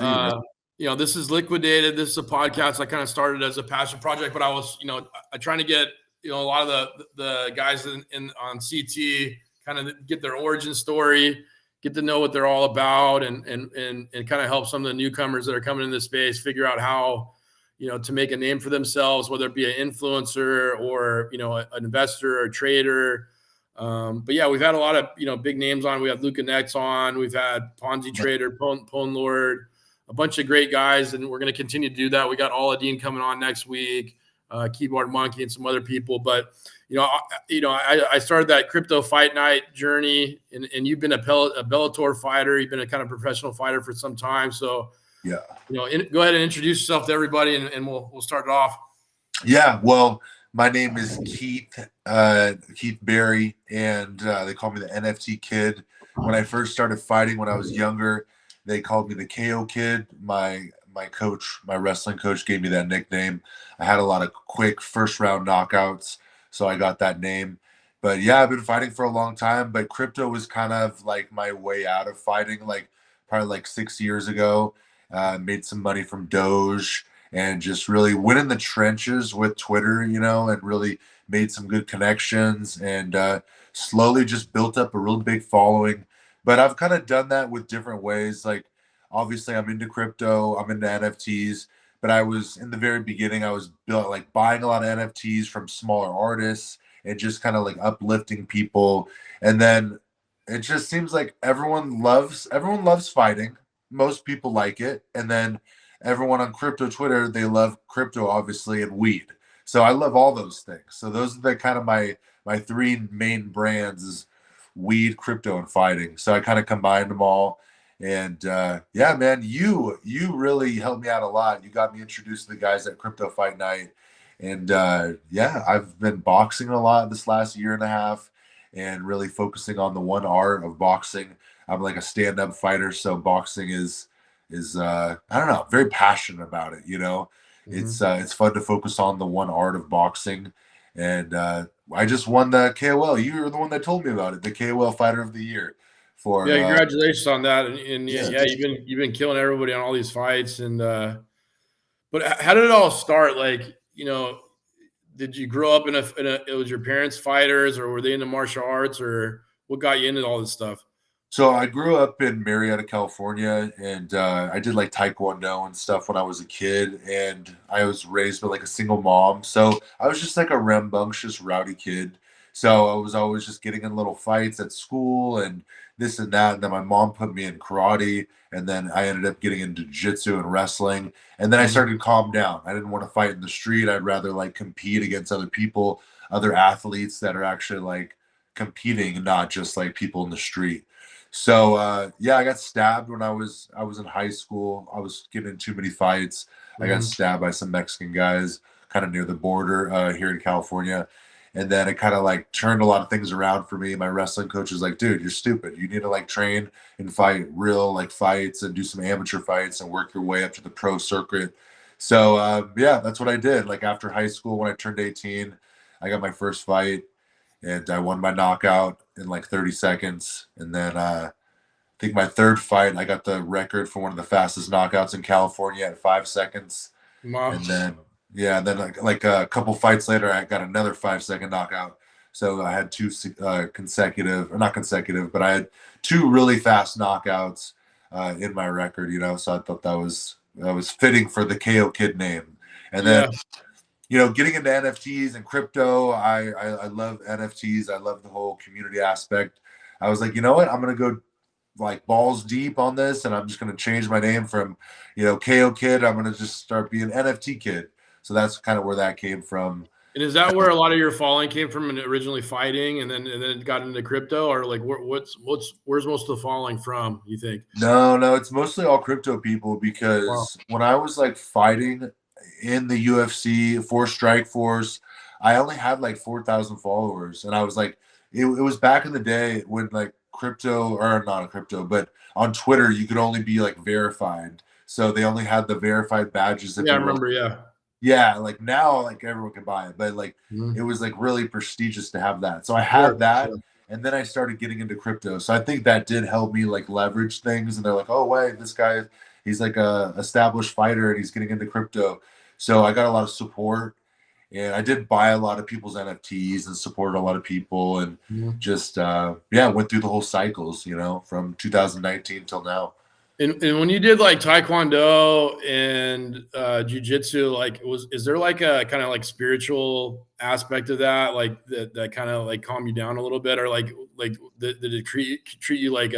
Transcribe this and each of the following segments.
to you, man. This is Liquidated. This is a podcast I kind of started as a passion project, but I was, I trying to get, a lot of the guys on CT kind of get their origin story, get to know what they're all about, and kind of help some of the newcomers that are coming into the space figure out how, to make a name for themselves, whether it be an influencer or, an investor or a trader. But yeah, we've had a lot of, big names on. We have Luca Nex on. We've had Ponzi Trader, Pone Lord, a bunch of great guys, and we're going to continue to do that. We got Aladdin coming on next week, Keyboard Monkey, and some other people. But I started that crypto fight night journey, and you've been a Bellator fighter. You've been a kind of professional fighter for some time. So yeah, go ahead and introduce yourself to everybody, and we'll start it off. Yeah, well, my name is Keith Berry, and they call me the NFT Kid. When I first started fighting when I was younger, they called me the KO Kid. My coach, my wrestling coach, gave me that nickname. I had a lot of quick first-round knockouts, so I got that name. But yeah, I've been fighting for a long time, but crypto was kind of like my way out of fighting, probably 6 years ago. Made some money from Doge and just really went in the trenches with Twitter, and really made some good connections and slowly just built up a real big following. But I've kind of done that with different ways. Like, obviously, I'm into crypto, I'm into NFTs, but I was in the very beginning, I was buying a lot of NFTs from smaller artists and just kind of uplifting people. And then it just seems like everyone loves fighting. Most people like it. And then everyone on crypto Twitter, they love crypto, obviously, and weed. So I love all those things. So those are the kind of my three main brands is weed, crypto, and fighting. So I kind of combined them all. And yeah, man, you really helped me out a lot. You got me introduced to the guys at Crypto Fight Night. And yeah, I've been boxing a lot this last year and a half and really focusing on the one art of boxing. I'm like a stand-up fighter, so boxing is I don't know, very passionate about it. Mm-hmm. It's fun to focus on the one art of boxing, and I just won the KOL. You were the one that told me about it, the KOL Fighter of the Year. Yeah, congratulations on that, and yeah, you've been killing everybody on all these fights, and but how did it all start? Did you grow up in it was your parents fighters, or were they into martial arts, or what got you into all this stuff? So I grew up in Marietta, California, and I did Taekwondo and stuff when I was a kid. And I was raised with a single mom, so I was just a rambunctious, rowdy kid. So I was always just getting in little fights at school and this and that. And then my mom put me in karate, and then I ended up getting into jiu-jitsu and wrestling. And then I started to calm down. I didn't want to fight in the street. I'd rather compete against other people, other athletes that are actually competing, and not just people in the street. So yeah, I got stabbed when I was in high school. I was getting in too many fights. I got stabbed by some Mexican guys kind of near the border here in California. And then it kind of turned a lot of things around for me. My wrestling coach was like, dude, you're stupid. You need to train and fight real fights and do some amateur fights and work your way up to the pro circuit. So yeah, that's what I did. After high school, when I turned 18, I got my first fight. And I won by knockout in 30 seconds. And then I think my third fight, I got the record for one of the fastest knockouts in California at 5 seconds. Wow. And then, yeah, then a couple fights later, I got another 5-second knockout. So I had two consecutive, or not consecutive, but I had two really fast knockouts in my record, So I thought that was fitting for the KO Kid name. And then, getting into NFTs and crypto, I love NFTs. I love the whole community aspect. I was like, you know what? I'm going to go balls deep on this, and I'm just going to change my name from, KO Kid. I'm going to just start being NFT Kid. So that's kind of where that came from. And is that where a lot of your following came from, and originally fighting, and then it got into crypto, or where's most of the following from, you think? No, it's mostly all crypto people, because when I was fighting in the UFC for Strikeforce, I only had 4,000 followers, and I was it was back in the day when crypto, or not a crypto, but on Twitter you could only be verified, so they only had the verified badges. Yeah, I remember. Yeah, now everyone can buy it, but it was really prestigious to have that. So I had that, and then I started getting into crypto. So I think that did help me leverage things, and they're oh wait, this guy he's like a established fighter and he's getting into crypto. So I got a lot of support, and I did buy a lot of people's NFTs and supported a lot of people, and just went through the whole cycles, from 2019 till now. And when you did like Taekwondo and jujitsu, like is there like a kind of like spiritual aspect of that, like that kind of like calm you down a little bit, or like did it treat you like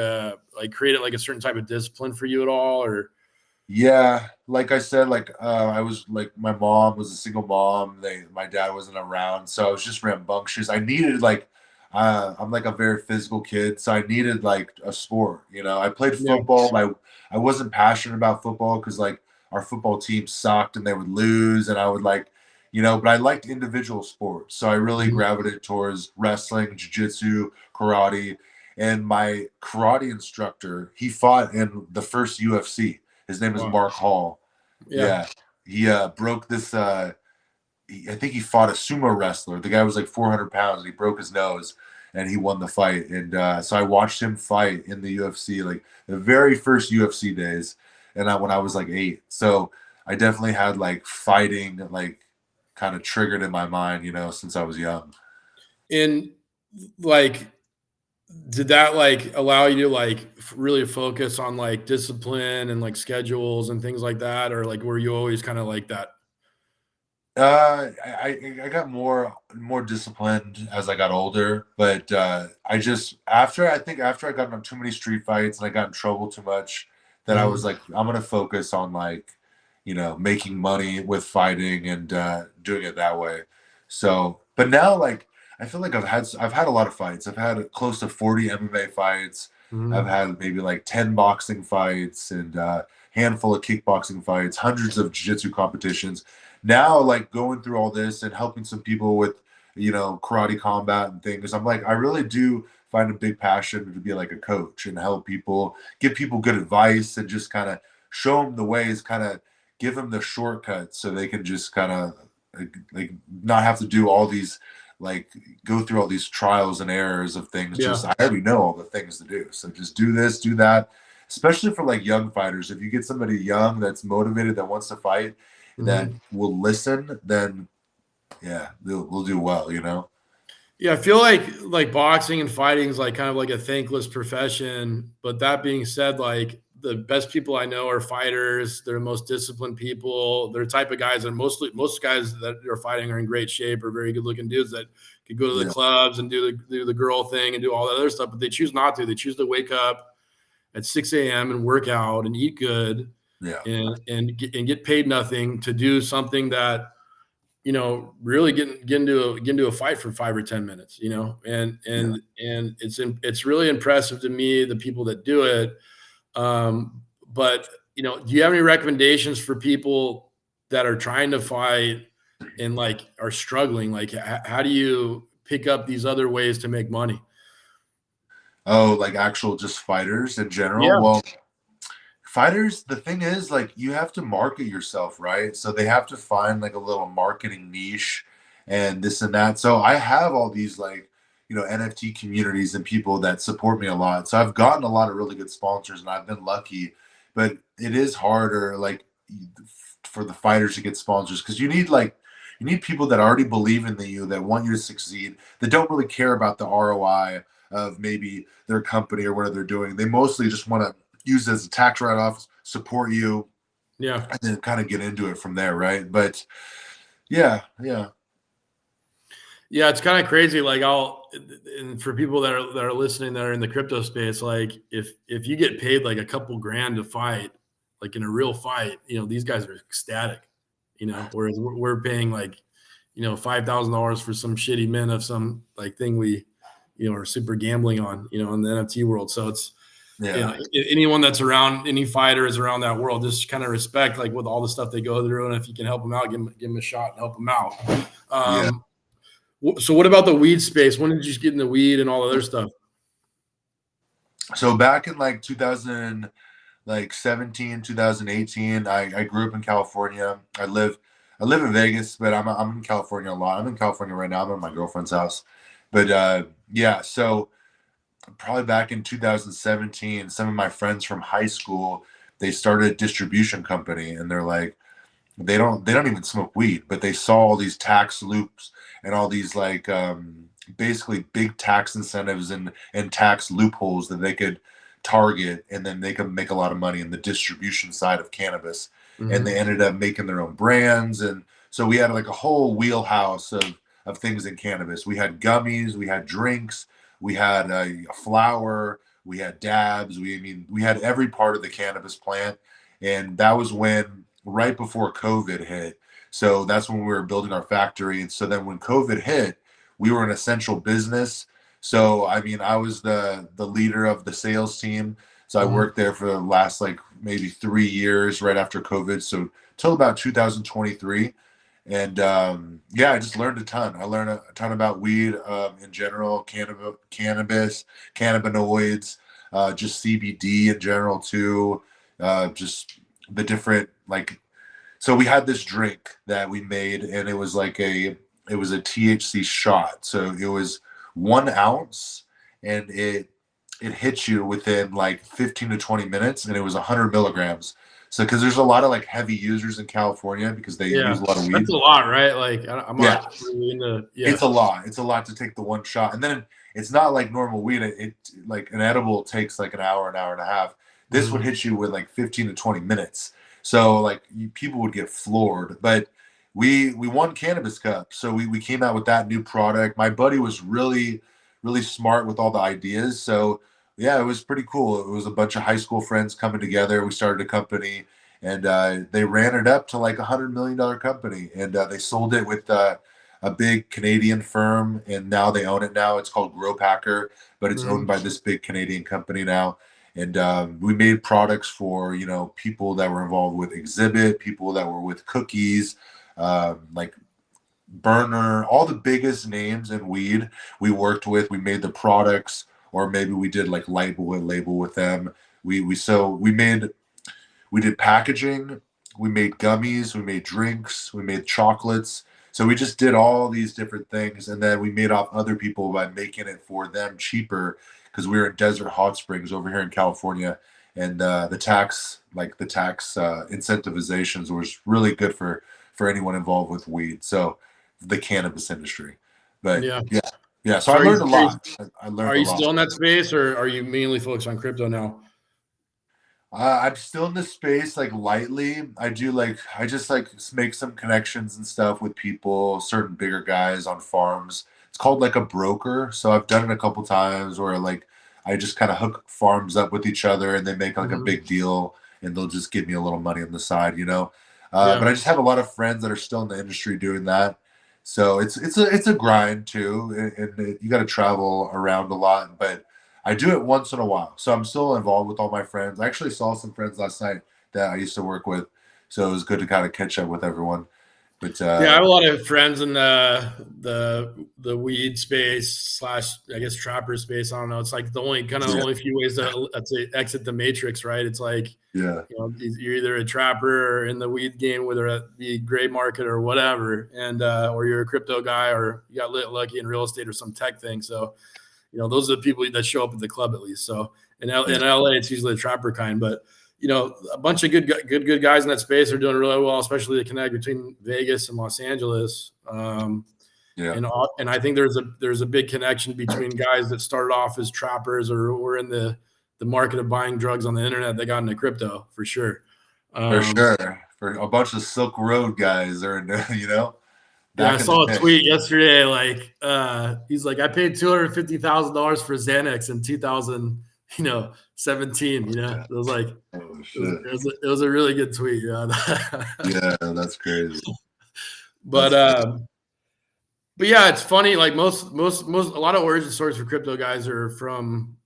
created like a certain type of discipline for you at all, or? Yeah, like I said, I was like, my mom was a single mom. My dad wasn't around, so I was just rambunctious. I needed I'm like a very physical kid, so I needed like a sport. I played football. I wasn't passionate about football because like our football team sucked and they would lose, and I would but I liked individual sports, so I really gravitated towards wrestling, jiu-jitsu, karate, and my karate instructor, he fought in the first UFC. His name is Mark Hall. Yeah. He broke this. I think he fought a sumo wrestler. The guy was like 400 pounds, and he broke his nose, and he won the fight. And so I watched him fight in the UFC, like the very first UFC days, and when I was like 8. So I definitely had like fighting, like kind of triggered in my mind, since I was young. And like, did that like allow you to like really focus on like discipline and like schedules and things like that, or like were you always kind of like that? I got more disciplined as I got older, but I just after I got into too many street fights and I got in trouble too much, that I was like, I'm gonna focus on like, making money with fighting and doing it that way. So, but now like I feel like I've had a lot of fights. I've had close to 40 MMA fights. I've had maybe like 10 boxing fights and handful of kickboxing fights, hundreds of jiu-jitsu competitions. Now, like going through all this and helping some people with, karate combat and things, I'm like, I really do find a big passion to be like a coach and help people, give people good advice, and just kind of show them the ways, kind of give them the shortcuts so they can just kind of like not have to do all these, like go through all these trials and errors of things. Just I already know all the things to do, so just do this, do that. Especially for like young fighters, if you get somebody young that's motivated, that wants to fight, that will listen, then we'll do well. Yeah, I feel like boxing and fighting is like kind of like a thankless profession. But that being said, like the best people I know are fighters. They're the most disciplined people. They're the type of guys that most guys that are fighting are in great shape, or very good looking dudes that could go to the clubs and do the girl thing and do all that other stuff. But they choose not to. They choose to wake up at 6 a.m. and work out and eat good, and get paid nothing to do something that, really get into a fight for 5 or 10 minutes, and it's really impressive to me, the people that do it. But do you have any recommendations for people that are trying to fight and like are struggling? Like, how do you pick up these other ways to make money? Oh, like actual just fighters in general? Yeah. Well, fighters, the thing is, like, you have to market yourself, right? So they have to find like a little marketing niche and this and that. So I have all these like, NFT communities and people that support me a lot. So I've gotten a lot of really good sponsors and I've been lucky, but it is harder like for the fighters to get sponsors, because you need people that already believe in you, that want you to succeed, that don't really care about the ROI of maybe their company or what they're doing. They mostly just want to use it as a tax write-off, support you, and then kind of get into it from there, right? But yeah, it's kind of crazy. Like and for people that are listening that are in the crypto space, like if you get paid like a couple grand to fight, like in a real fight, these guys are ecstatic, whereas we're paying like, $5,000 for some shitty mint of some like thing we, are super gambling on, in the NFT world. So it's, anyone that's around, any fighters around that world, just kind of respect like with all the stuff they go through, and if you can help them out, give them a shot and help them out. So what about the weed space? When did you get in the weed and all the other stuff? So back in like 2017, 2018, I grew up in California. I live in Vegas, but I'm in California a lot. I'm in California right now. I'm at my girlfriend's house. But so probably back in 2017, some of my friends from high school, they started a distribution company, and they're like, they don't even smoke weed, but they saw all these tax loops and all these like basically big tax incentives and tax loopholes that they could target, and then they could make a lot of money in the distribution side of cannabis. And they ended up making their own brands, and so we had like a whole wheelhouse of things in cannabis. We had gummies, we had drinks, we had a flower, we had dabs. We had every part of the cannabis plant, and that was when right before COVID hit. So that's when we were building our factory. And so then when COVID hit, we were an essential business. So I was the leader of the sales team. So I worked there for the last like maybe 3 years right after COVID. So till about 2023. And I just learned a ton. I learned a ton about weed in general, cannabis, cannabinoids, just CBD in general too. Just the different so we had this drink that we made, and it was a THC shot. So it was 1 ounce, and it hit you within like 15 to 20 minutes, and it was 100 milligrams. So, because there's a lot of like heavy users in California because they use a lot of weed. That's a lot, right? Like I'm not really into. Yeah. It's a lot. It's a lot to take the one shot, and then it's not like normal weed. It like an edible takes like an hour and a half. This would hit you with like 15 to 20 minutes. So like people would get floored. But we won Cannabis Cup, so we came out with that new product. My buddy was really, really smart with all the ideas. So yeah, it was pretty cool. It was a bunch of high school friends coming together. We started a company, and they ran it up to like $100 million company, and they sold it with a big Canadian firm, and now they own it. Now it's called Grow Packer, but it's owned by this big Canadian company now. And we made products for people that were involved with Exhibit, people that were with Cookies, like Burner, all the biggest names in weed we worked with. We made the products. Or maybe we did like label with them. We did packaging, we made gummies, we made drinks, we made chocolates. So we just did all these different things, and then we made off other people by making it for them cheaper, because we were in Desert Hot Springs over here in California, and the tax incentivizations was really good for anyone involved with weed. So the cannabis industry, but yeah. So I learned a lot. Are you still in that space, or are you mainly focused on crypto now? I'm still in the space, like lightly. I just make some connections and stuff with people, certain bigger guys on farms. It's called like a broker. So I've done it a couple times where like I just kind of hook farms up with each other, and they make like a big deal, and they'll just give me a little money on the side, But I just have a lot of friends that are still in the industry doing that. So it's a grind too, and you got to travel around a lot, but I do it once in a while. So I'm still involved with all my friends. I actually saw some friends last night that I used to work with, so it was good to kind of catch up with everyone. But I have a lot of friends in the weed space / I guess trapper space. I don't know. It's like the only few ways to exit the matrix, right? It's like you're either a trapper or in the weed game, whether it be gray market or whatever, and or you're a crypto guy, or you got lucky in real estate or some tech thing. So those are the people that show up at the club at least. So in LA, it's usually the trapper kind, but a bunch of good guys in that space are doing really well, especially the connect between Vegas and Los Angeles. And I think there's a big connection between guys that started off as trappers or were in the market of buying drugs on the internet that got into crypto for sure. For a bunch of Silk Road guys are I saw a tweet yesterday. Like he's like, I paid $250,000 for Xanax in 2017. It was like, it was a really good tweet. Yeah, that's crazy. But yeah, it's funny. Like most a lot of origin stories for crypto guys are from,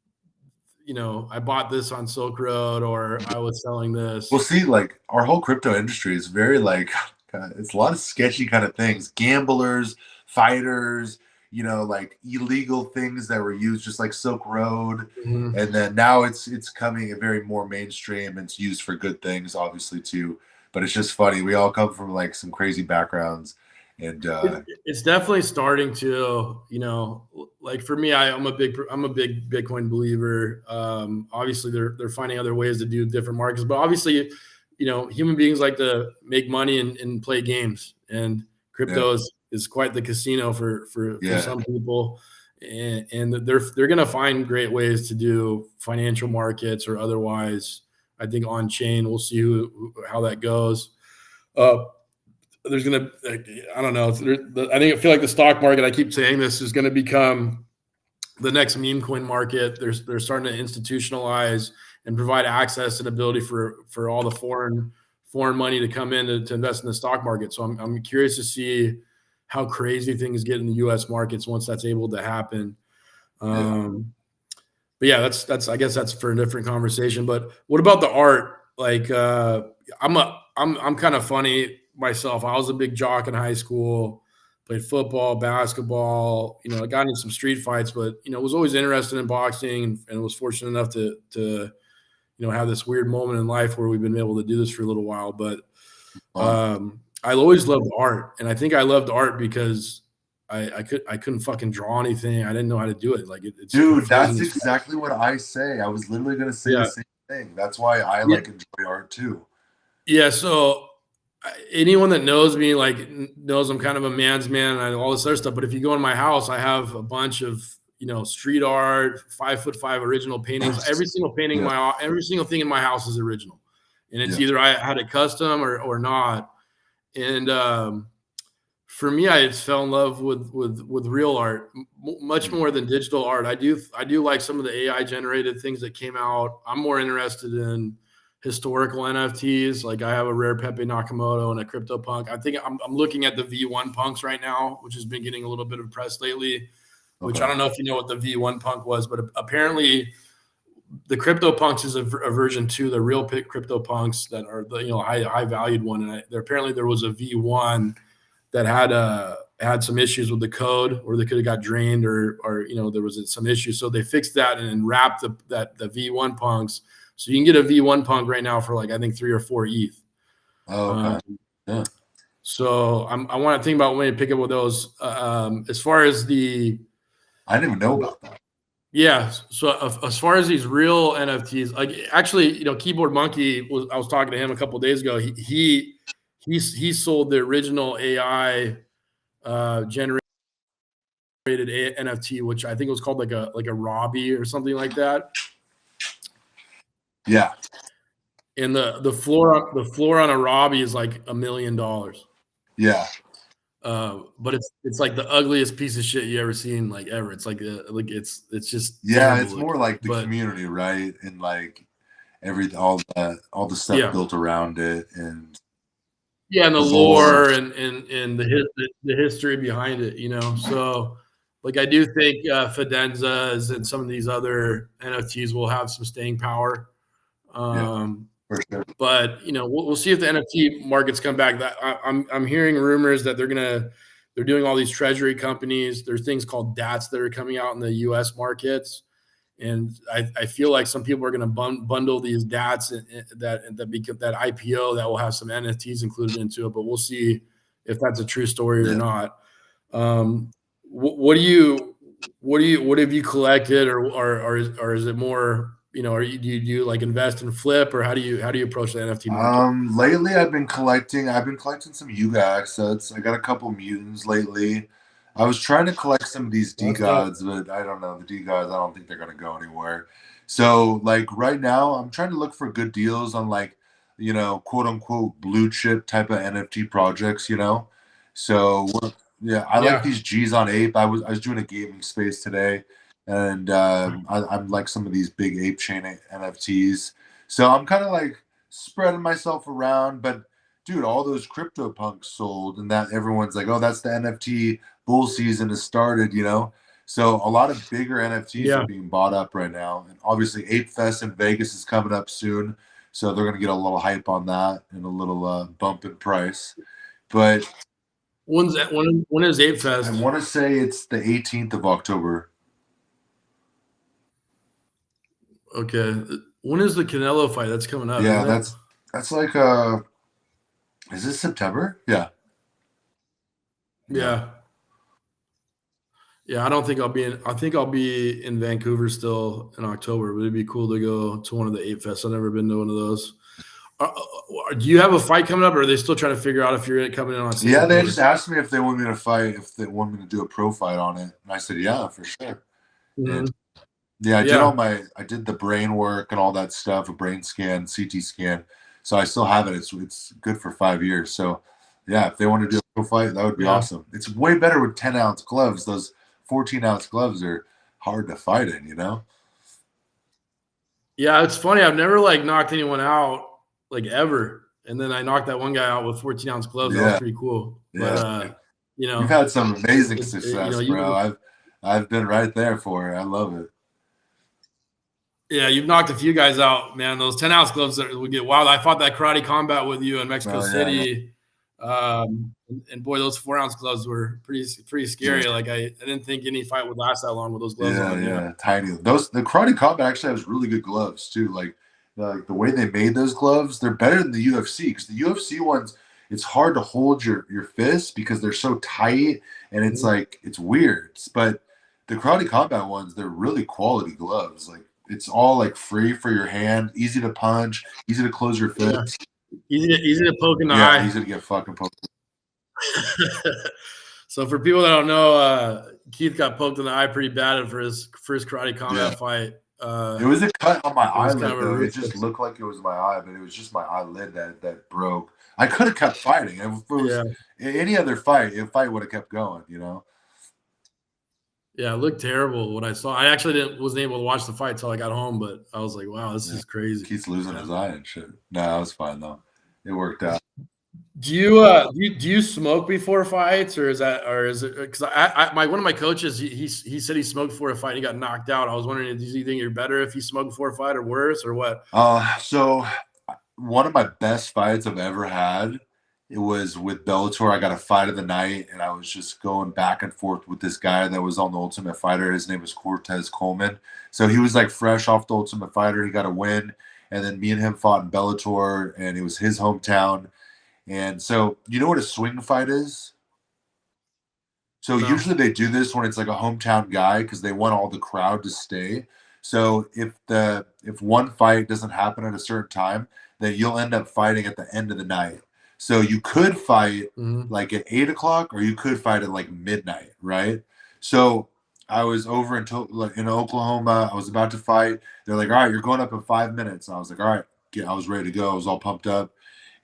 I bought this on Silk Road, or I was selling this. Well, see, like our whole crypto industry is very like, it's a lot of sketchy kind of things. Gamblers, fighters, like illegal things that were used just like Silk Road. And then now it's coming a very more mainstream, and it's used for good things, obviously too. But it's just funny. We all come from like some crazy backgrounds, And It's definitely starting to, like for me, I'm a big Bitcoin believer. Obviously they're finding other ways to do different markets, but obviously, human beings like to make money and play games, and crypto is quite the casino for some people. And they're going to find great ways to do financial markets or otherwise. I think on chain, we'll see how that goes. There's going to, I don't know. I feel like the stock market, I keep saying this, is going to become the next meme coin market. They're starting to institutionalize and provide access and ability for all the foreign money to come in to invest in the stock market. So I'm curious to see how crazy things get in the U.S. markets once that's able to happen. But yeah, I guess that's for a different conversation. But what about the art? Like, I'm kind of funny myself. I was a big jock in high school, played football, basketball. I got into some street fights, but was always interested in boxing and was fortunate enough to have this weird moment in life where we've been able to do this for a little while. But I always loved art, and I think I loved art because I couldn't fucking draw anything. I didn't know how to do it. Like it's dude, that's exactly what I say. I was literally gonna say the same thing. That's why I enjoy art too. Yeah. So anyone that knows me knows I'm kind of a man's man and all this other stuff. But if you go in my house, I have a bunch of street art, 5'5" original paintings. Every single painting, every single thing in my house is original, and it's either I had it custom or not. And for me, I just fell in love with real art much more than digital art. I do like some of the AI generated things that came out. I'm more interested in historical NFTs. Like I have a rare Pepe Nakamoto and a CryptoPunk. I think I'm looking at the V1 punks right now, which has been getting a little bit of press lately. Which I don't know if you know what the V1 punk was, but apparently the CryptoPunks is a version 2, the real CryptoPunks that are the high valued one. And apparently there was a V1 that had some issues with the code, or they could have got drained, or there was some issues. So they fixed that and wrapped the V1 punks. So you can get a V1 punk right now for like I think 3 or 4 ETH. Oh, okay. Yeah. So I want to think about when to pick up with those. As far as I didn't even know about that. Yeah. So as far as these real NFTs, like actually, Keyboard Monkey I was talking to him a couple of days ago. He sold the original AI generated NFT, which I think was called like a Robbie or something like that. Yeah. And the floor on a Robbie is like $1 million. Yeah. But it's like the ugliest piece of shit you ever seen, like ever. It's like it's just it's more like the community, right? And like all the stuff built around it, and and the lore and the history behind it, So like I do think Fidenzas and some of these other NFTs will have some staying power. For sure. But we'll see if the NFT markets come back. That I'm hearing rumors that they're doing all these treasury companies. There's things called DATs that are coming out in the U.S. markets, and I feel like some people are going to bundle these DATs that IPO that will have some NFTs included into it. But we'll see if that's a true story or not. What have you collected, or is it more? Do you like invest and flip, or how do you approach the NFT market? Lately I've been collecting some Yuga assets. I got a couple mutants lately. I was trying to collect some of these D-Gods, but I don't know. The D-Gods, I don't think they're going to go anywhere. So like right now I'm trying to look for good deals on like, quote unquote blue chip type of NFT projects, So I like these G's on Ape. I was doing a gaming space today. And I'm like some of these big ape chain NFTs. So I'm kind of like spreading myself around. But dude, all those CryptoPunks sold, and that everyone's like, oh, that's the NFT bull season has started, So a lot of bigger NFTs are being bought up right now. And obviously Ape Fest in Vegas is coming up soon. So they're going to get a little hype on that and a little bump in price. But when is Ape Fest? I want to say it's the 18th of October. Okay. When is the Canelo fight? That's coming up. Yeah, that's like is this September? Yeah. Yeah. Yeah, I don't think I'll be in. I think I'll be in Vancouver still in October. But it'd be cool to go to one of the 8 fests. I've never been to one of those. Do you have a fight coming up, or are they still trying to figure out if you're coming in on Singapore? Yeah, they just asked me if they want me to fight, if they want me to do a pro fight on it, and I said, yeah, for sure. And yeah, I did the brain work and all that stuff, a brain scan, CT scan. So I still have it. It's good for 5 years. So yeah, if they want to do a pro fight, that would be awesome. It's way better with 10-ounce gloves. Those 14-ounce gloves are hard to fight in, you know? Yeah, it's funny. I've never like knocked anyone out like ever. And then I knocked that one guy out with 14-ounce gloves. That was pretty cool. Yeah. But you've had some amazing success, bro. I've been right there for it. I love it. Yeah, you've knocked a few guys out, man. Those 10-ounce gloves would get wild. I fought that karate combat with you in Mexico City. And boy, those 4-ounce gloves were pretty scary. Yeah. Like I didn't think any fight would last that long with those gloves on. Yeah, tiny. The karate combat actually has really good gloves too. Like the way they made those gloves, they're better than the UFC, because the UFC ones, it's hard to hold your fist because they're so tight, and it's like it's weird. But the karate combat ones, they're really quality gloves. Like it's all like free for your hand, easy to punch, easy to close your fist. Easy to poke in the eye. Easy to get fucking poked. So for people that don't know, Keith got poked in the eye pretty bad for his first karate combat fight. It was a cut on my eyelid, though. It just looked like it was my eye, but it was just my eyelid that broke. I could have kept fighting. If it was any other fight, the fight would have kept going, you know? Yeah, it looked terrible when I saw. I actually wasn't able to watch the fight until I got home, but I was like, wow, this is crazy. Keith's losing his eye and shit. No, that was fine, though. It worked out. Do you smoke before fights, or is it because one of my coaches he said he smoked before a fight and he got knocked out. I was wondering, do you think you're better if you smoke before a fight or worse or what? So one of my best fights I've ever had, it was with Bellator. I got a fight of the night, and I was just going back and forth with this guy that was on the Ultimate Fighter. His name was Cortez Coleman. So he was like fresh off the Ultimate Fighter. He got a win, and then me and him fought in Bellator, and it was his hometown. And so, you know what a swing fight is? So usually they do this when it's like a hometown guy, because they want all the crowd to stay. So if one fight doesn't happen at a certain time, then you'll end up fighting at the end of the night. So you could fight like at 8 o'clock, or you could fight at like midnight, right? So I was over in Oklahoma. I was about to fight. They're like, all right, you're going up in 5 minutes. And I was like, all right, I was ready to go. I was all pumped up.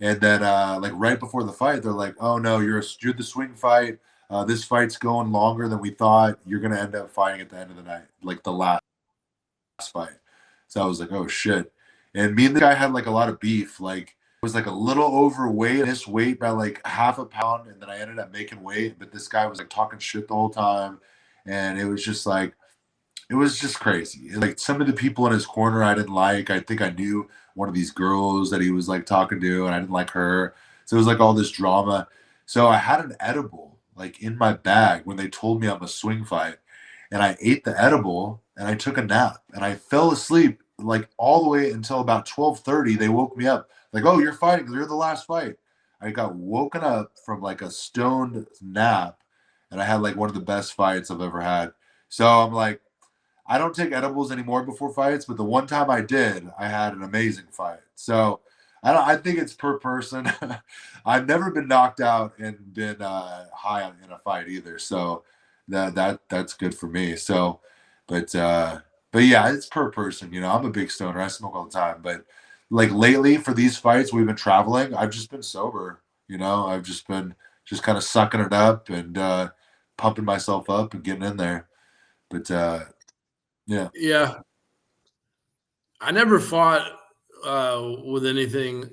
And then like right before the fight, they're like, oh no, you're the swing fight. This fight's going longer than we thought. You're going to end up fighting at the end of the night, like the last fight. So I was like, oh shit. And me and the guy had like a lot of beef. Like was like a little overweight, missed weight by like half a pound, and then I ended up making weight. But this guy was like talking shit the whole time, and it was just like, it was just crazy. Like some of the people in his corner I didn't like. I think I knew one of these girls that he was like talking to, and I didn't like her. So it was like all this drama. So I had an edible like in my bag when they told me I'm a swing fight, and I ate the edible and I took a nap, and I fell asleep like all the way until about 12:30. They woke me up like, oh, you're fighting. You're the last fight. I got woken up from like a stoned nap, and I had like one of the best fights I've ever had. So I'm like, I don't take edibles anymore before fights, but the one time I did, I had an amazing fight. So I think it's per person. I've never been knocked out and been high in a fight either. So that's good for me. So, but yeah, it's per person. You know, I'm a big stoner. I smoke all the time. But like lately for these fights, we've been traveling. I've just been sober. You know, I've just been kind of sucking it up and pumping myself up and getting in there. But yeah. I never fought with anything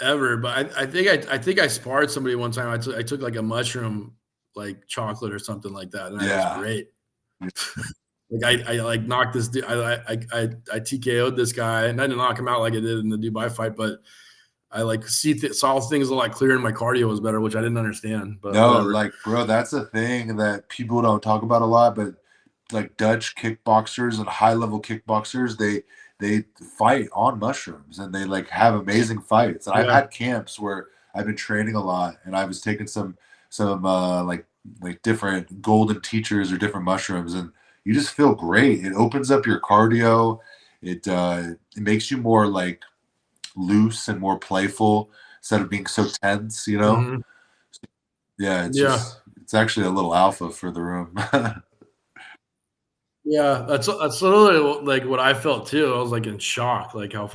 ever, but I think I sparred somebody one time. I took like a mushroom, like chocolate or something like that, and that was great. Like I like knocked this. I TKO'd this guy, and I didn't knock him out like I did in the Dubai fight, but I like saw things a lot clearer, and my cardio was better, which I didn't understand. But no, whatever. Like bro, that's a thing that people don't talk about a lot, but like Dutch kickboxers and high level kickboxers, they fight on mushrooms, and they like have amazing fights. And I've had camps where I've been training a lot, and I was taking some some like different golden teachers or different mushrooms, and you just feel great. It opens up your cardio. It makes you more like loose and more playful instead of being so tense, you know? Mhm. Yeah, Yeah. it's actually a little alpha for the room. Yeah, that's literally like what I felt too. I was like in shock, like how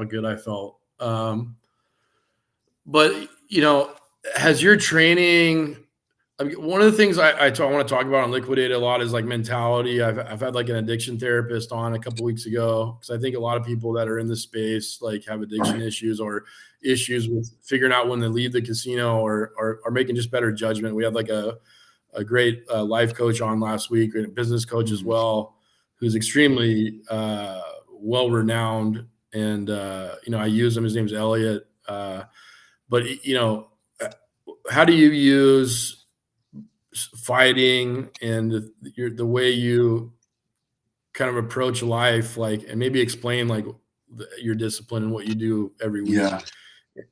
good I felt. But has your training? I mean, one of the things I want to talk about on Liquidated a lot is like mentality. I've had like an addiction therapist on a couple weeks ago because I think a lot of people that are in this space like have addiction issues or issues with figuring out when to leave the casino or are making just better judgment. We had like a great life coach on last week, and a business coach as well, who's extremely well renowned. And I use him. His name's Elliot. But how do you use fighting and the way you kind of approach life, like, and maybe explain like your discipline and what you do every week, Yeah,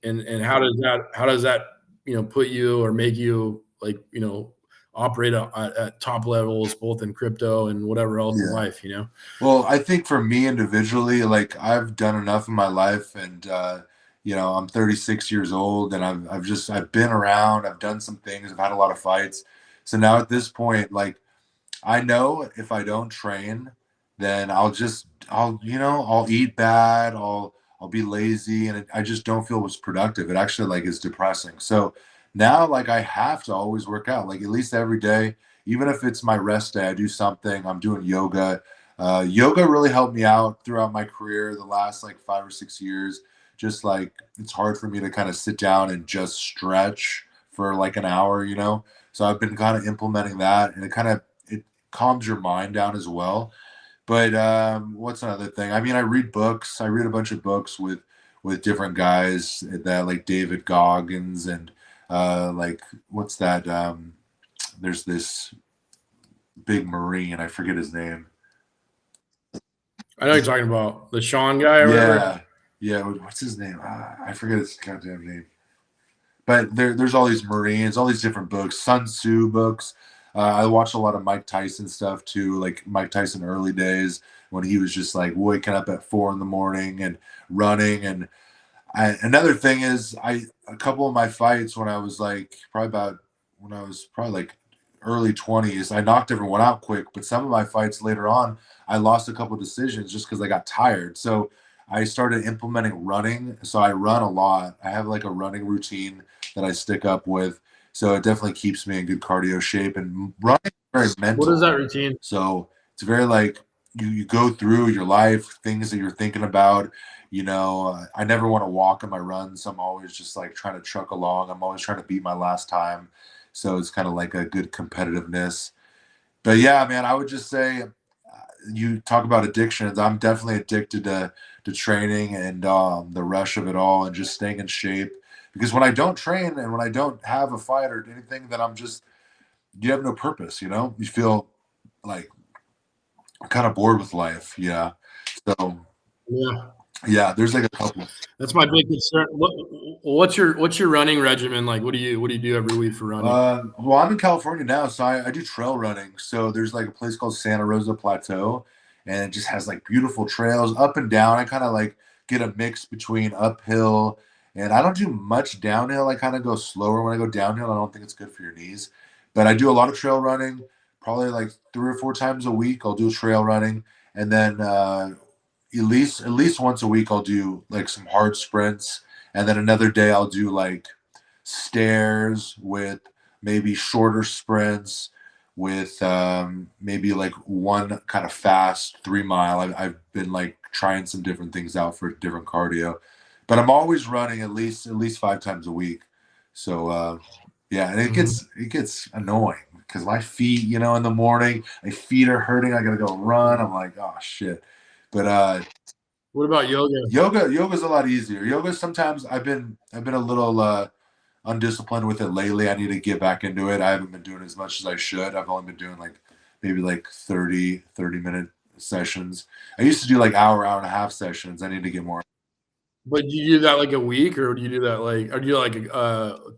and how does that put you or make you like operate at top levels both in crypto and whatever else in yeah. life. Well, I think for me individually, like I've done enough in my life, and I'm 36 years old, and I've been around, I've done some things, I've had a lot of fights. So now at this point, like I know if I don't train, then I'll eat bad, I'll be lazy, and I just don't feel as productive. It actually like is depressing. So now like I have to always work out, like at least every day, even if it's my rest day, I do something. I'm doing yoga. Yoga really helped me out throughout my career the last like 5 or 6 years. Just like it's hard for me to kind of sit down and just stretch for like an hour. So I've been kind of implementing that, and it calms your mind down as well. But what's another thing? I mean, I read books. I read a bunch of books with different guys that like David Goggins and like what's that? There's this big Marine. I forget his name. I know you're talking about the Sean guy or whatever. Yeah, yeah. What's his name? I forget his goddamn name. But there's all these Marines, all these different books, Sun Tzu books. I watched a lot of Mike Tyson stuff too, like Mike Tyson early days when he was just like waking up at 4 in the morning and running. And another thing is, a couple of my fights when I was probably like early 20s, I knocked everyone out quick. But some of my fights later on, I lost a couple of decisions just because I got tired. So I started implementing running. So I run a lot. I have like a running routine that I stick up with. So it definitely keeps me in good cardio shape. And running is very What is mental. that routine? So it's very like you go through your life, things that you're thinking about. I never want to walk in my runs. I'm always just like trying to truck along. I'm always trying to beat my last time. So it's kind of like a good competitiveness. But yeah, man, I would just say you talk about addictions. I'm definitely addicted to training and the rush of it all and just staying in shape. Because when I don't train and when I don't have a fight or anything, then you have no purpose. You feel like kind of bored with life. Yeah. So Yeah, yeah, there's like a couple. that's my big concern. What's your running regimen like? What do you do every week for running? Well, I'm in California now, so I do trail running. So there's like a place called Santa Rosa Plateau, and it just has like beautiful trails up and down. I kind of like get a mix between uphill, and I don't do much downhill. I kind of go slower when I go downhill. I don't think it's good for your knees, but I do a lot of trail running. Probably like 3 or 4 times a week, I'll do trail running, and then at least once a week I'll do like some hard sprints, and then another day I'll do like stairs with maybe shorter sprints with maybe like one kind of fast 3 mile. I've been like trying some different things out for different cardio, but I'm always running at least 5 times a week. So yeah, and it Mhm. gets annoying because my feet, in the morning, my feet are hurting. I gotta go run. I'm like, oh shit. But What about yoga? yoga's a lot easier. Yoga sometimes I've been a little undisciplined with it lately. I need to get back into it. I haven't been doing as much as I should. I've only been doing like maybe like 30 minute sessions. I used to do like hour and a half sessions. I need to get more. But do you do that like a week, or do you do that or do you like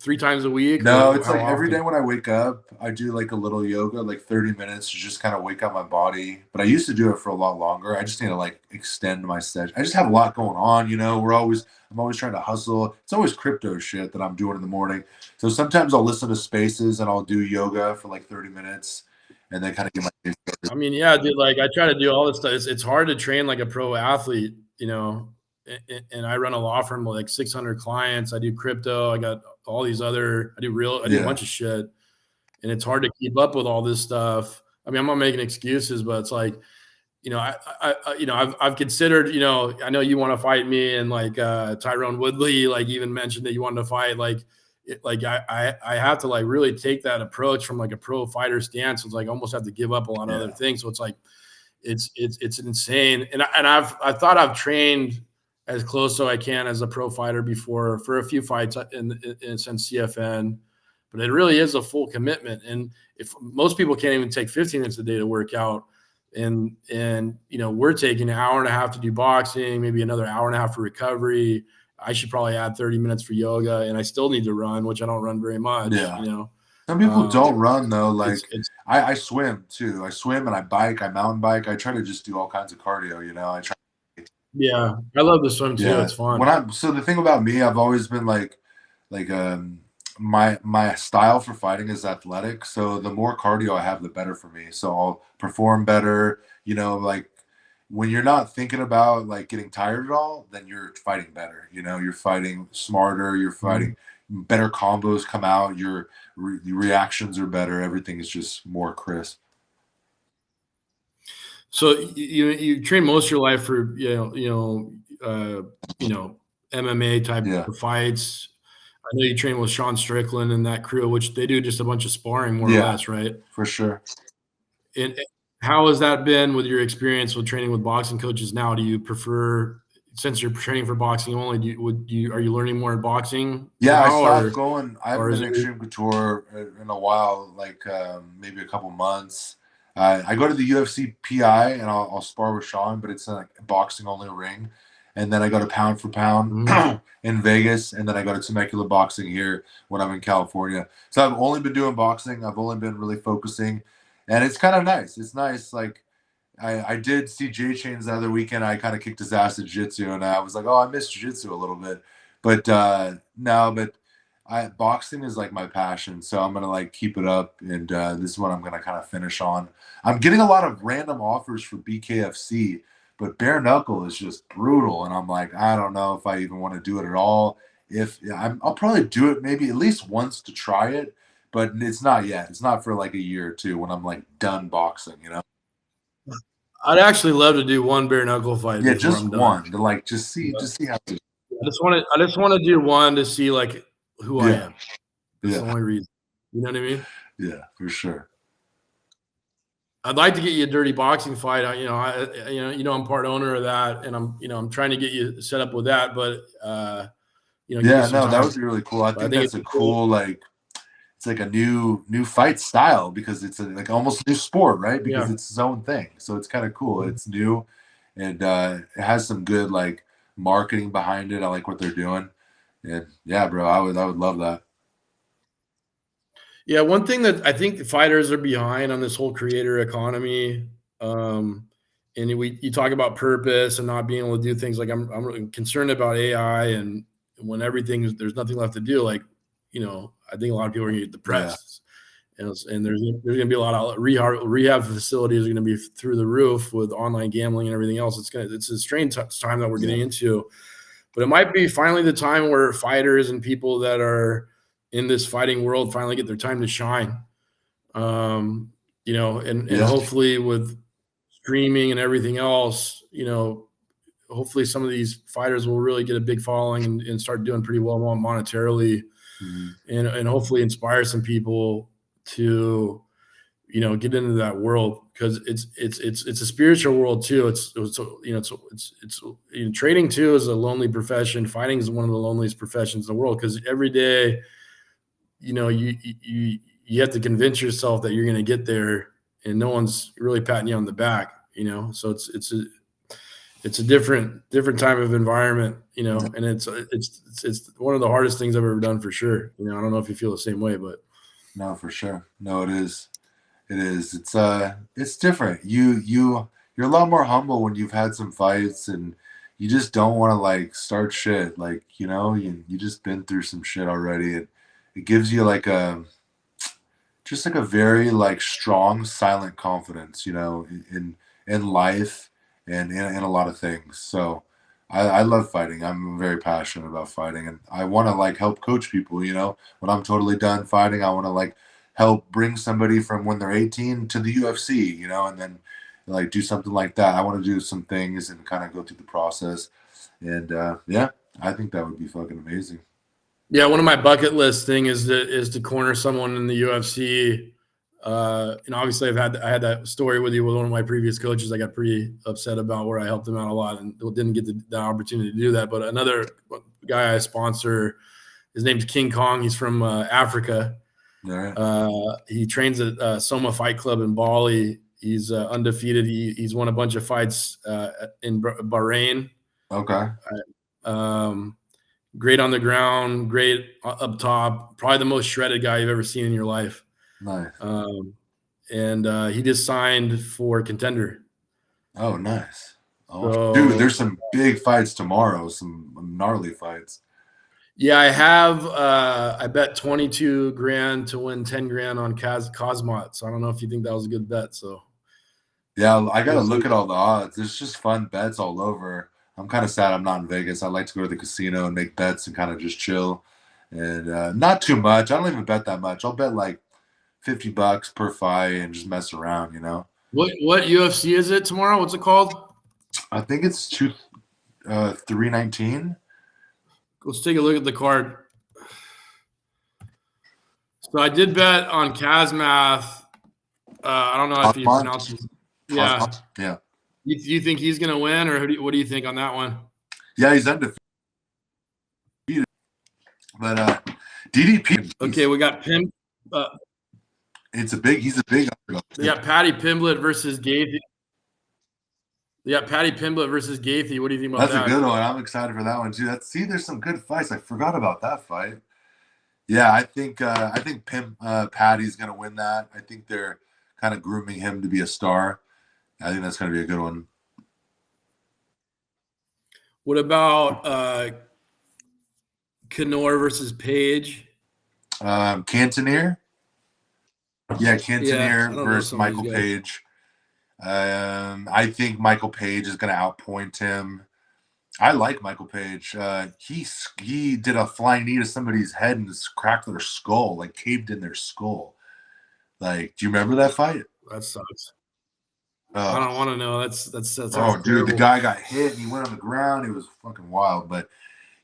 3 times a week, No, or it's how like every day often? when I wake up, I do like a little yoga, like 30 minutes to just kind of wake up my body. But I used to do it for a lot longer. I just need to like extend my session. I just have a lot going on, I'm always trying to hustle. It's always crypto shit that I'm doing in the morning. So sometimes I'll listen to spaces and I'll do yoga for like 30 minutes and then kind of get my day started. I mean, yeah, dude, like I try to do all this stuff. It's hard to train like a pro athlete, and I run a law firm with like 600 clients. I do crypto. I got all these other, I do a Yeah. bunch of shit, and it's hard to keep up with all this stuff. I mean, I'm not making excuses, but it's like, I've considered, I know you want to fight me, and like Tyrone Woodley, like even mentioned that you wanted to fight. Like, I have to like really take that approach from like a pro fighter stance. It's like I almost have to give up a lot of other Yeah. things. So it's like it's insane. And I thought I've trained as close as I can as a pro fighter before for a few fights since CFN, but it really is a full commitment. And if most people can't even take 15 minutes a day to work out, and we're taking an hour and a half to do boxing, maybe another hour and a half for recovery. I should probably add 30 minutes for yoga, and I still need to run, which I don't run very much. Yeah. Some people don't run though. It's I swim too. I swim and I bike, I mountain bike. I try to just do all kinds of cardio, I try. yeah, I love the swim too. Yeah. It's fun. So the thing about me, I've always been like my style for fighting is athletic. So the more cardio I have, the better for me. So I'll perform better, like when you're not thinking about like getting tired at all, then you're fighting better. You're fighting smarter, you're fighting better combos come out, your reactions are better, everything is just more crisp. So you train most of your life for MMA type Yeah. of fights. I know you train with Sean Strickland and that crew, which they do just a bunch of sparring, more or Yeah, less, right? for sure. And how has that been with your experience with training with boxing coaches now? Do you prefer, since you're training for boxing only, are you learning more in boxing Yeah, I now, stopped going. I haven't or is been it? Extreme Couture in a while, like maybe a couple months. I go to the UFC PI and I'll spar with Sean, but it's like a boxing only ring. And then I go to Pound for Pound Mhm. in Vegas, and then I go to Temecula Boxing here when I'm in California. So I've only been doing boxing. I've only been really focusing, and it's kind of nice. It's nice. Like I did see Jay Chains the other weekend. I kind of kicked his ass at jiu-jitsu, and I was like, oh, I miss jiu-jitsu a little bit. But no, but boxing is like my passion, so I'm gonna like keep it up, and this is what I'm gonna kind of finish on. I'm getting a lot of random offers for BKFC, but bare knuckle is just brutal, and I'm like, I don't know if I even want to do it at all. If yeah, I'll probably do it maybe at least once to try it, but it's not yet. It's not for like a year or two when I'm like done boxing. I'd actually love to do one bare knuckle fight Yeah, before just I'm done. one to like just But see how. I just want to do one to see like who I Yeah, am. That's the yeah, only reason. You know what I mean? yeah, for sure. I'd like to get you a dirty boxing fight. I'm part owner of that, and I'm trying to get you set up with that. But give me Yeah, some no, that time. would be really cool. I But I think think that's it's a cool. cool like it's like a new fight style because it's like almost a new sport, right? Because Yeah. it's its own thing. So it's kind of cool. It's new and it has some good like marketing behind it. I like what they're doing. And yeah, bro, I would love that. Yeah, one thing that I think the fighters are behind on this whole creator economy, um, and you talk about purpose and not being able to do things like I'm really concerned about AI, and when there's nothing left to do, like I think a lot of people are gonna get Yeah. depressed, and there's gonna be a lot of rehab facilities are gonna be through the roof with online gambling and everything else. It's a strange time that we're Yeah. getting into, but it might be finally the time where fighters and people that are in this fighting world finally get their time to shine. And Yeah. hopefully with streaming and everything else, hopefully some of these fighters will really get a big following and start doing pretty well monetarily, Mhm. and hopefully inspire some people to get into that world, because it's a spiritual world too. Trading too is a lonely profession. Fighting is one of the loneliest professions in the world, because every day you have to convince yourself that you're going to get there, and no one's really patting you on the back. So it's a different type of environment, you know, and it's one of the hardest things I've ever done for sure. You know, I don't know if you feel the same way, but No, for sure. No, it is. It is. It's different. You're a lot more humble when you've had some fights, and you just don't want to like start shit. Like, you know, you just been through some shit already. It gives you like just like a very like strong, silent confidence, you know, in life and in a lot of things. So I love fighting. I'm very passionate about fighting, and I want to like help coach people. You know, when I'm totally done fighting, I want to like help bring somebody from when they're 18 to the UFC. You know, and then like do something like that. I want to do some things and kind of go through the process. And yeah, I think that would be fucking amazing. yeah, one of my bucket list thing is to corner someone in the UFC. And obviously, I had that story with you with one of my previous coaches. I got pretty upset about where I helped him out a lot and didn't get the opportunity to do that. But another guy I sponsor, his name's King Kong. He's from Africa. All right. He trains at Soma Fight Club in Bali. He's undefeated. He's won a bunch of fights in Bahrain. Okay. Great on the ground, great up top. Probably the most shredded guy you've ever seen in your life. Nice. And he just signed for Contender. Oh, nice. Oh, So, dude, there's some big fights tomorrow, some gnarly fights. yeah, I have. I bet 22 grand to win 10 grand on Cosmot. So I don't know if you think that was a good bet. So Yeah, I gotta look at all the odds. There's just fun bets all over. I'm kind of sad I'm not in Vegas. I like to go to the casino and make bets and kind of just chill, and not too much. I don't even bet that much. I'll bet like $50 per fight and just mess around. You know. what UFC is it tomorrow? What's it called? I think it's 319. Let's take a look at the card. So I did bet on Kazmath. I don't know if you pronounce his. Yeah. Yeah. You think he's going to win, or what do you think on that one? Yeah, he's undefeated. But DDP. Okay, we got Pim. He's a big underdog. We got Patty Pimblett versus Gaethje. Patty Pimblett versus Gaethje. What do you think about that? That's a good one. I'm excited for that one too. There's some good fights. I forgot about that fight. Yeah, I think Patty's gonna win that. I think they're kind of grooming him to be a star. I think that's gonna be a good one. What about Knorr versus Page? Cannonier? Yeah, Cannonier versus Michael guys. Page. I think Michael Page is going to outpoint him. I like Michael Page. He did a flying knee to somebody's head and just cracked their skull, like caved in their skull. Like, do you remember that fight? That sucks. I don't want to know. That's oh, dude, the guy got hit and he went on the ground. It was fucking wild. But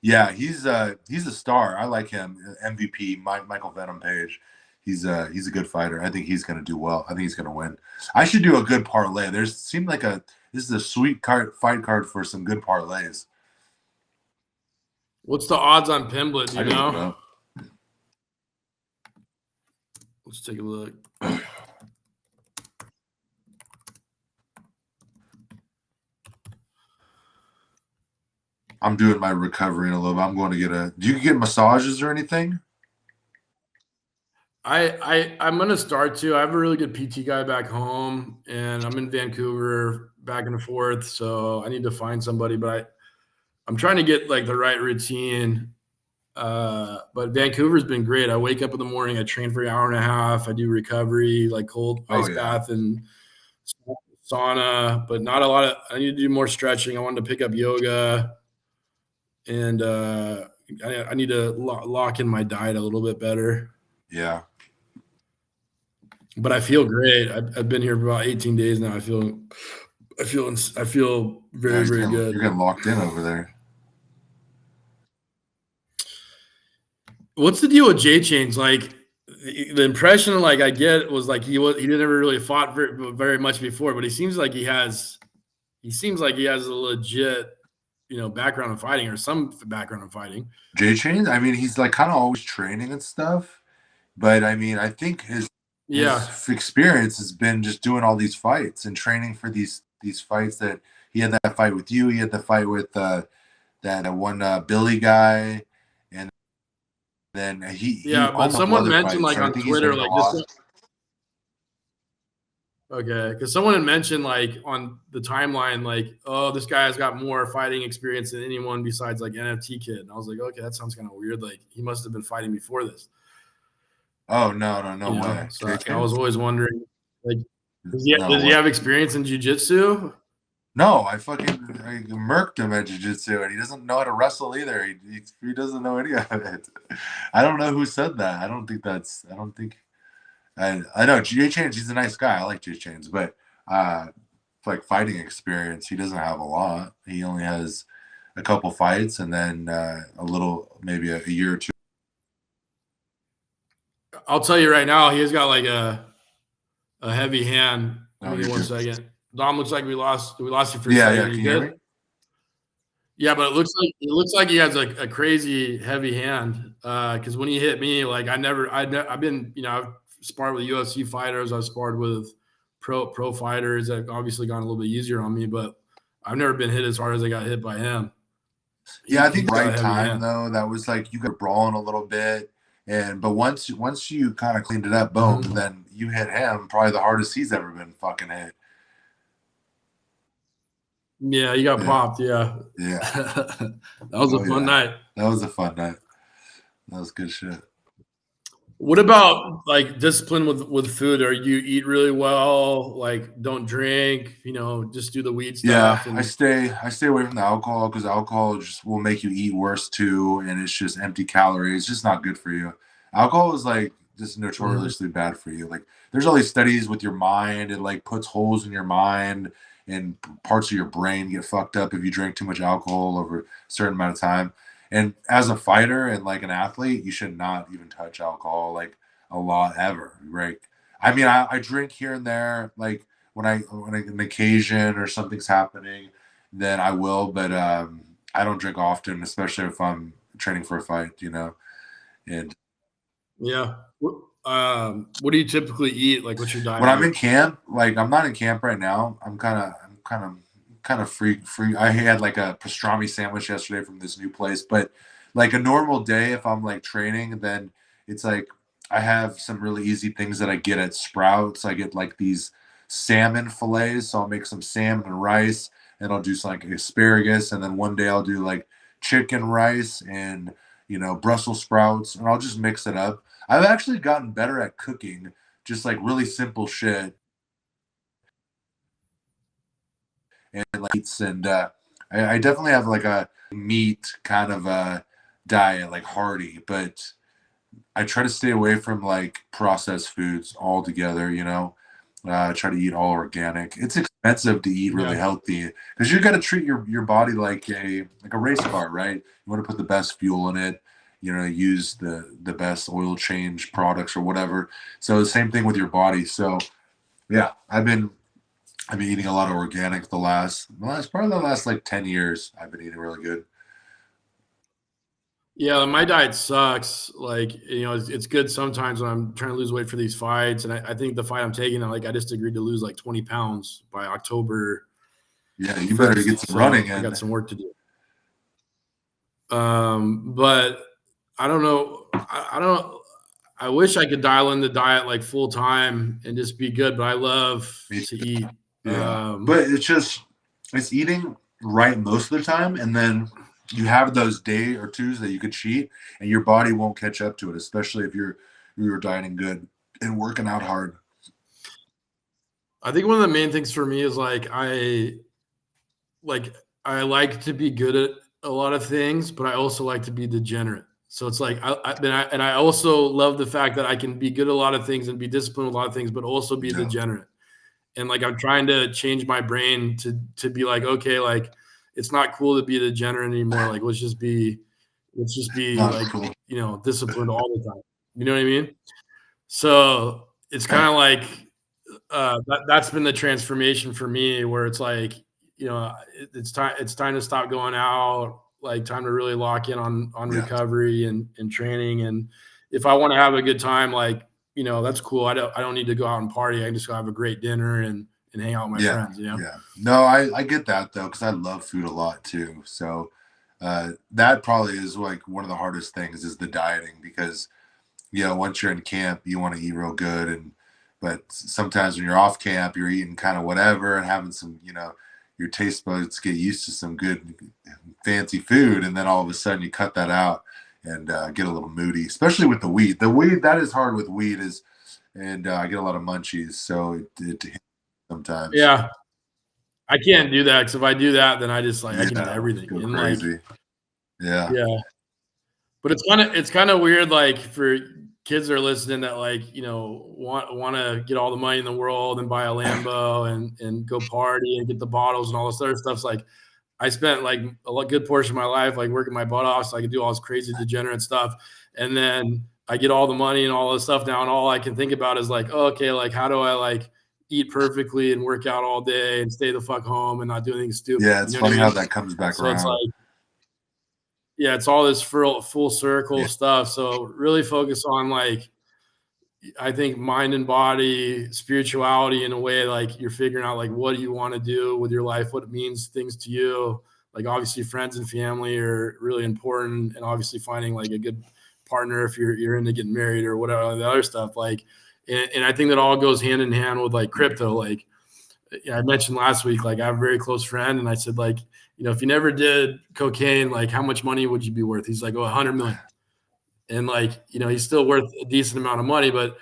yeah, he's a star. I like him. MVP, Michael Venom Page. He's a good fighter. I think he's going to do well. I think he's going to win. I should do a good parlay. This is a sweet fight card for some good parlays. What's the odds on Pimblett? Do you know? Let's take a look. I'm doing my recovery in a little bit. I'm going to do you get massages or anything? I'm gonna start to. I have a really good PT guy back home, and I'm in Vancouver, back and forth. So I need to find somebody, but I'm trying to get like the right routine. But Vancouver's been great. I wake up in the morning, I train for an hour and a half. I do recovery, like cold ice bath and sauna, but not a lot of. I need to do more stretching. I wanted to pick up yoga, and I need to lock in my diet a little bit better. Yeah. But I feel great. I've been here for about 18 days now. I feel very, very good. You're getting locked in over there. What's the deal with J Chains? Like the impression like I get was like he never really fought very much before, but he seems like he has a legit, background in fighting or some background in fighting. J Chains, I mean, he's like kind of always training and stuff, but I mean, I think his experience has been just doing all these fights and training for these fights that He had that fight with you. He had the fight with that one Billy guy, and then he But almost someone other mentioned fights. like So I on think he's Twitter, winning a like lot. this. Okay, because someone had mentioned like on the timeline, like, oh, this guy has got more fighting experience than anyone besides like NFT Kid. And I was like, okay, that sounds kind of weird. Like he must have been fighting before this. Oh no way. So I was always wondering, like, does No he way. have experience in jiu-jitsu? No, I murked him at jiu-jitsu, and he doesn't know how to wrestle either. He doesn't know any of it. I don't know who said that. I don't think. I know Jay Chains. He's a nice guy. I like Jay Chains, but like fighting experience, he doesn't have a lot. He only has a couple fights, and then a little, maybe a year or two. I'll tell you right now, he's got like a heavy hand. Give me 1 second. Dom, looks like we lost you for a second. Yeah. Can you hear me? Yeah, but it looks like he has a crazy heavy hand. Because when he hit me, like I've been, I've sparred with UFC fighters. I've sparred with pro fighters that obviously gone a little bit easier on me, but I've never been hit as hard as I got hit by him. I think right time though. That was like you got brawling a little bit, but once you kind of cleaned it up, boom, then you hit him probably the hardest he's ever been fucking hit. Yeah, you got popped. Yeah. That was a fun night. That was a fun night. That was good shit. What about like discipline with food? Or you eat really well, like don't drink, just do the weed stuff? Yeah, I stay away from the alcohol because alcohol just will make you eat worse too, and it's just empty calories. It's just not good for you. Alcohol is like just notoriously bad for you. Like there's all these studies with your mind. It like puts holes in your mind, and parts of your brain get fucked up if you drink too much alcohol over a certain amount of time. And as a fighter and like an athlete, you should not even touch alcohol like a lot ever, right? I mean, I drink here and there, like when an occasion or something's happening, then I will, but I don't drink often, especially if I'm training for a fight, And yeah, what do you typically eat? Like, what's your diet? When I'm in camp, like I'm not in camp right now. I'm kind of free. I had like a pastrami sandwich yesterday from this new place, but like a normal day, if I'm like training, then it's like I have some really easy things that I get at Sprouts. I get like these salmon fillets, so I'll make some salmon and rice, and I'll do some like asparagus, and then one day I'll do like chicken rice and Brussels sprouts, and I'll just mix it up. I've actually gotten better at cooking, just like really simple shit. And like eats, and I definitely have like a meat kind of a diet, like hearty, but I try to stay away from like processed foods altogether. Try to eat all organic. It's expensive to eat really healthy because you got to treat your body like a race car, right? You want to put the best fuel in it. Use the best oil change products or whatever. So the same thing with your body. So yeah, I've been eating a lot of organic the last like 10 years. I've been eating really good. Yeah, my diet sucks. Like, it's good sometimes when I'm trying to lose weight for these fights. And I think the fight I'm taking, I just agreed to lose like 20 pounds by October. Yeah, you better get some running in. I got some work to do. But I don't know. I wish I could dial in the diet like full time and just be good, but I love to eat. Yeah. But it's eating right most of the time, and then you have those day or twos that you could cheat, and your body won't catch up to it, especially if you're dieting good and working out hard. I think one of the main things for me is like I like to be good at a lot of things, but I also like to be degenerate. So it's like I also love the fact that I can be good at a lot of things and be disciplined with a lot of things, but also be degenerate. And like I'm trying to change my brain to be like, okay, like it's not cool to be a degenerate anymore. Like let's just be like cool. Disciplined all the time. You know what I mean? So it's kind of like that's been the transformation for me, where it's like, it's time to stop going out, like time to really lock in on recovery and training. And if I want to have a good time, like, that's cool. I don't need to go out and party. I can just go have a great dinner and and hang out with my friends, you know? Yeah. No, I get that though, because I love food a lot too. So that probably is like one of the hardest things is the dieting, because once you're in camp, you want to eat real good, but sometimes when you're off camp, you're eating kind of whatever and having some, your taste buds get used to some good fancy food, and then all of a sudden you cut that out and get a little moody, especially with the weed. The weed, that is hard with weed, and I get a lot of munchies, so it sometimes. Yeah, I can't do that, because if I do that, then I just I can do everything. Go and crazy. Yeah. But it's kind of weird, like for kids that are listening that want to get all the money in the world and buy a Lambo and go party and get the bottles and all this other stuff. It's like I spent like a good portion of my life like working my butt off so I could do all this crazy degenerate stuff, and then I get all the money and all this stuff now, and all I can think about is like, oh, okay, like how do I like eat perfectly and work out all day and stay the fuck home and not do anything stupid? Yeah, it's funny how that comes back around. It's like, yeah, it's all this full circle stuff. So really focus on like, I think mind and body, spirituality in a way, like you're figuring out like what do you want to do with your life, what it means things to you. Like obviously friends and family are really important, and obviously finding like a good partner if you're into getting married or whatever the other stuff. Like, and I think that all goes hand in hand with like crypto. Like I mentioned last week, like I have a very close friend, and I said like, if you never did cocaine, like how much money would you be worth? He's like, oh, 100 million. And like, he's still worth a decent amount of money, but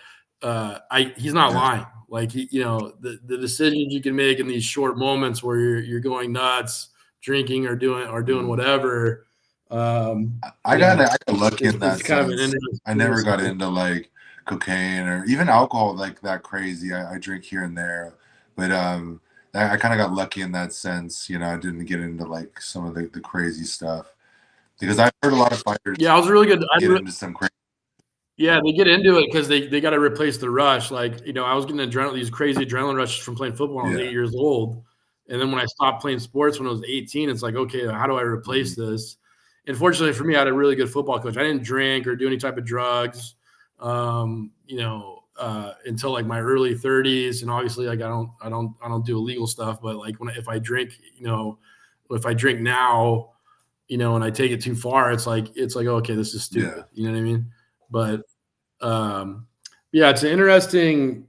he's not lying. Like, the decisions you can make in these short moments where you're going nuts, drinking or doing whatever. I got lucky in that sense. I never got into like cocaine or even alcohol like that crazy. I drink here and there, but I kind of got lucky in that sense. I didn't get into like some of the crazy stuff, because I've heard a lot of fighters. Yeah, I was really good. Into some crazy. Yeah, they get into it because they got to replace the rush. Like, I was getting these crazy adrenaline rushes from playing football when I was 8 years old. And then when I stopped playing sports when I was 18, it's like, okay, how do I replace this? And fortunately for me, I had a really good football coach. I didn't drink or do any type of drugs, until like my early 30s. And obviously, like I don't do illegal stuff. But like if I drink, if I drink now, and I take it too far, it's like okay, this is stupid. Yeah. You know what I mean? But it's an interesting,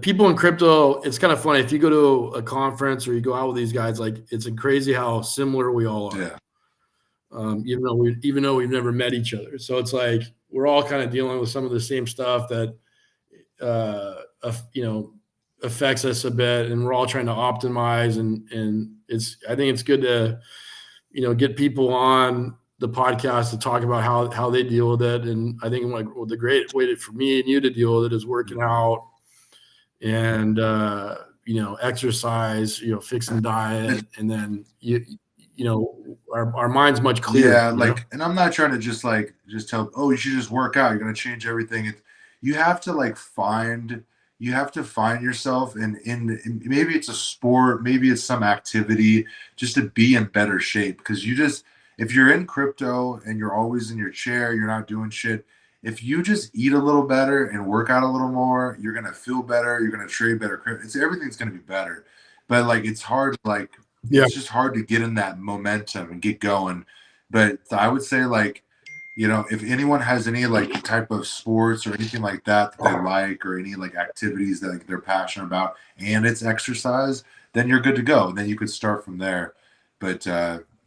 people in crypto, it's kind of funny. If you go to a conference or you go out with these guys, like it's crazy how similar we all are. Yeah. Even though we've never met each other. So it's like we're all kind of dealing with some of the same stuff that affects us a bit, and we're all trying to optimize, and I think it's good to get people on the podcast to talk about how they deal with it. And I think like the great way for me and you to deal with it is working out and exercise, fixing diet, and then our mind's much clearer. Yeah, and I'm not trying to just tell, oh, you should just work out, you're gonna change everything. You have to find yourself in maybe it's a sport, maybe it's some activity, just to be in better shape. Because if you're in crypto and you're always in your chair, you're not doing shit. If you just eat a little better and work out a little more, you're gonna feel better. You're gonna trade better. Everything's gonna be better. But it's hard. It's just hard to get in that momentum and get going. But I would say if anyone has any type of sports or anything like that they like, or any activities that they're passionate about, and it's exercise, then you're good to go. And then you could start from there. But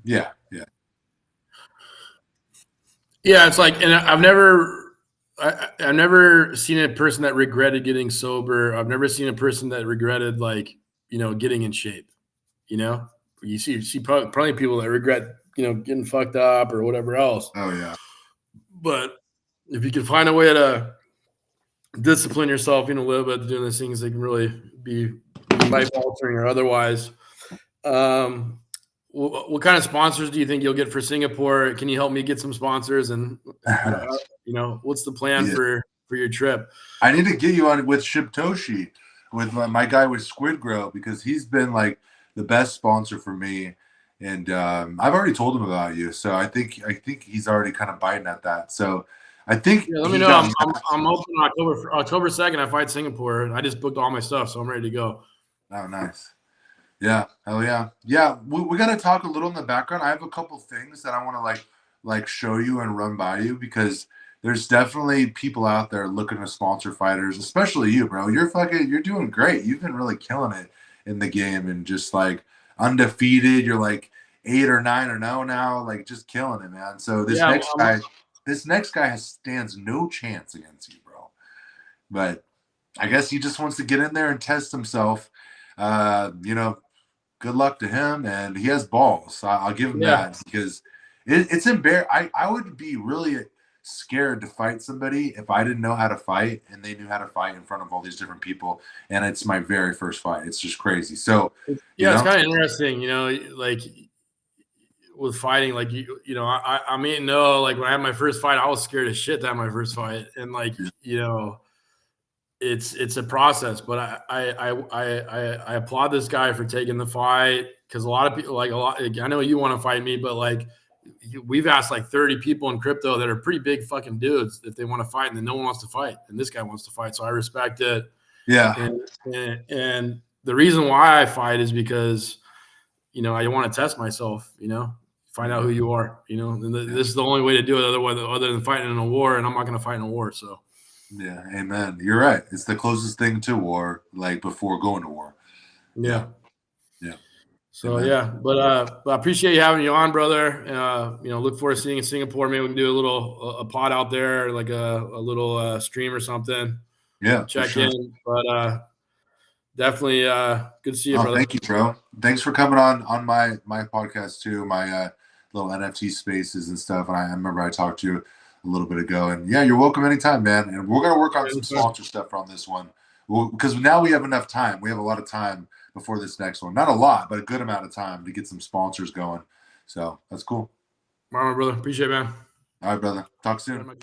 yeah. It's like, and I've never seen a person that regretted getting sober. I've never seen a person that regretted getting in shape. You see probably people that regret getting fucked up or whatever else. Oh yeah. But if you can find a way to discipline yourself a little bit to doing these things, they can really be life altering or otherwise. What kind of sponsors do you think you'll get for Singapore? Can you help me get some sponsors? And what's the plan for your trip? I need to get you on with Shibtoshi, with my guy with Squid Grow, because he's been the best sponsor for me. And I've already told him about you, so I think he's already kind of biting at that. So I think Yeah, let me he know. got I'm open October 2nd. I fight Singapore. I just booked all my stuff, so I'm ready to go. Oh, nice. Yeah, hell yeah. Yeah, we got to talk a little in the background. I have a couple things that I want to like show you and run by you because there's definitely people out there looking to sponsor fighters, especially you, bro. You're doing great. You've been really killing it in the game and just like undefeated. You're like 8 or 9 or 0 now, like just killing it, man. So Yeah, this next guy stands no chance against you, bro. But I guess he just wants to get in there and test himself. You know, good luck to him, and he has balls. So I'll give him that because it's embarrassing. I would be really scared to fight somebody if I didn't know how to fight and they knew how to fight in front of all these different people, and it's my very first fight. It's just crazy. So yeah, it's kind of interesting, like with fighting, like I mean, no, like when I had my first fight, I was scared as shit to have my first fight, and like it's a process, but I applaud this guy for taking the fight because a lot of people I know you want to fight me, but like we've asked like 30 people in crypto that are pretty big fucking dudes if they want to fight, and then no one wants to fight, and this guy wants to fight, so I respect it. Yeah. And the reason why I fight is because I want to test myself, find out who you are, and this is the only way to do it other than fighting in a war, and I'm not going to fight in a war. So yeah, amen. You're right. It's the closest thing to war, like before going to war. Yeah. So amen. yeah, but I appreciate you having you on, brother. Look forward to seeing you in Singapore. Maybe we can do a pod out there, like a little stream or something. Yeah, Check in, but definitely good to see you, brother. Thank you, bro. Thanks for coming on my podcast too, my little NFT spaces and stuff. And I remember I talked to you a little bit ago, and yeah, you're welcome anytime, man. And we're gonna work on some sponsor stuff on this one, because now we have enough time. We have a lot of time before this next one. Not a lot, but a good amount of time to get some sponsors going. So that's cool. All right, brother. Appreciate it, man. All right, brother. Talk soon.